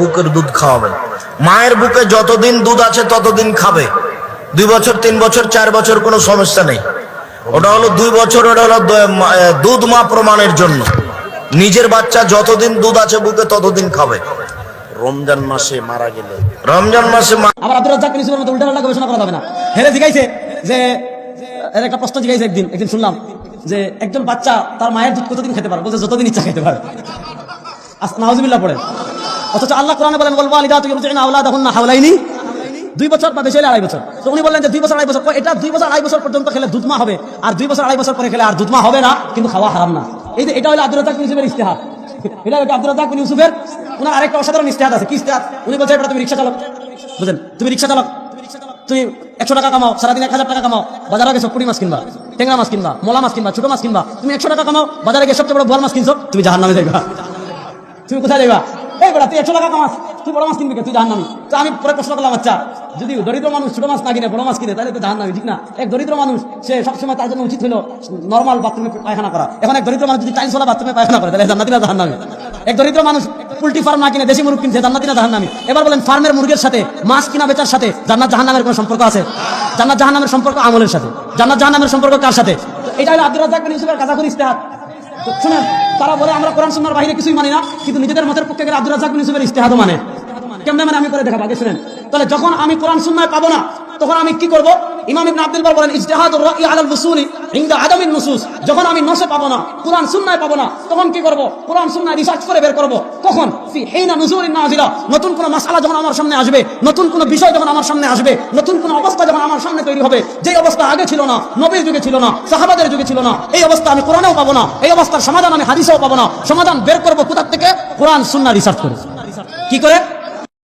বুকের দুধ খাওয়াবেন। মায়ের বুকে যতদিন দুধ আছে ততদিন খাবে। 2 বছর 3 বছর 4 বছর কোনো সমস্যা নেই। ওটা হলো 2 বছর, ওটা হলো দুধ মা প্রমাণের জন্য। নিজের বাচ্চা যতদিন দুধ আছে বুকে ততদিন খাবে। রমজান মাসে মারা গেলে, রমজান মাসে আবার আব্দুর রাজ্জাক বিন ইউসুফের মতো উল্টাপাল্টা গবেষণা করা যাবে না। হেরে জিজ্ঞাসে যে এর একটা প্রশ্ন জিজ্ঞাসে একদিন শুনলাম যে একজন বাচ্চা তার মায়ের দুধ কতদিন খেতে পারে? বলছে যতদিন ইচ্ছা খেতে পারে। নাউজুবিল্লাহ পড়ে। অথচ আল্লাহ কোরআনে বলেন ওয়াল ওয়ালিদাতু ইরজি'না আওলাদাহুন্না হাওলাইনি, 2 বছর বা বেশি হলে 2.5 বছর। তো উনি বললেন যে 2 বছর 2.5 বছর, এটা 2 বছর 2.5 বছর পর্যন্ত খেলে দুধমা হবে, আর 2 বছর 2.5 বছর পরে খেলে আর দুধমা হবে না, কিন্তু খাওয়া হারাম না। এই যে এটা হলো আব্দুর রাজ্জাক বিন ইউসুফের ইজতিহাদ। এটা হলো আব্দুর রাজ্জাক বিন ইউসুফের ওনার আরেকটা অসাধারণ ইজতিহাদ আছে। কি ইজতিহাদ? উনি বলছেন এবার তুমি রিকশা চালক, বুঝেন, তুমি রিকশা চালক, তুমি 100 টাকা কামাও, সারাদিন 1000 টাকা কামাও, বাজারে গেছো পুঁটি মাছ কিনবা, ট্যাংরা মাছ কিনবা, মোলা মাছ কিনবা, ছোট মাছ কিনবা, তুমি 100 টাকা কামাও, বাজারে গিয়ে সবচেয়ে বড় বোয়াল মাছ কিনছো, তুমি জাহান্নামে যাইবা। তুমি কোথায় যাইবা? এই বেটা তুই 100 টাকা কামাস, তুই বড় মাছ কিনবি, তুই জাহান্নামী। তো আমি পরে প্রশ্ন করলাম, আচ্ছা যদি দরিদ্র মানুষ ছোট মাছ না কিনে বড় মাছ কিনে তাহলে তো জাহান্নামী, ঠিক না? এক দরিদ্র মানুষ সে সবসময় তার জন্য উচিত হলো নরমাল বাথরুমে পায়খানা করা। এখন এক দরিদ্র মানুষ যদি টাইলসওয়ালা বাথরুমে পায়খানা করে তাহলে জান্নাতি না জাহান্নামী? এক দরিদ্র মানুষ পোল্ট্রি ফার্ম না কিনে দেশি মুরগ কিনছে, জান্নাতি না জাহান্নামী? এবার বলেন ফার্মের মুরগের সাথে মাছ কিনা বেচার সাথে জান্নাত জাহান্নামের কোনো সম্পর্ক আছে? জান্নাত জাহান্নামের সম্পর্ক আমলের সাথে। জান্নাত জাহান্নামের সম্পর্ক কার সাথে? এটা হলো আব্দুর রাজ্জাক বিন ইউসুফের কাজাকুল ইজতিহাদ। শুনেন, তারা বলে আমরা কোরআন সুন্নাহর বাইরে কিছুই মানি না, কিন্তু নিজেদের মতের পক্ষে গেলে আব্দুর রাজ্জাক বিন ইউসুফের ইজতিহাদও মানে। কেমনে মানে আমি করে দেখাবো, আগে শুনেন। তাহলে যখন আমি কোরআন সুন্নাহ পাবো না তখন আমি কি করব? ইমাম ইবনে আব্দুল বার বলেন ইজতিহাদুর রাই আলাল উসুলি ইনদা আদামিন নুসুস। যখন আমি নসে পাবো না, কোরআন সুন্নাহ পাবো না, তখন কি করব? কোরআন সুন্নাহ রিসার্চ করে বের করব। কখন? ফি হিনা নুজুলিন নাজিলা, নতুন কোন মাসআলা যখন আমার সামনে আসবে, নতুন কোন বিষয় যখন আমার সামনে আসবে, নতুন কোন অবস্থা যখন আমার সামনে তৈরি হবে, যে অবস্থা আগে ছিল না, নবীর যুগে ছিল না, সাহাবাদের যুগে ছিল না, এই অবস্থা আমি কোরআনেও পাবো না, এই অবস্থার সমাধান আমি হাদিসেও পাবো না। সমাধান বের করব কোথা থেকে? কোরআন সুন্নাহ রিসার্চ করে। কি করে?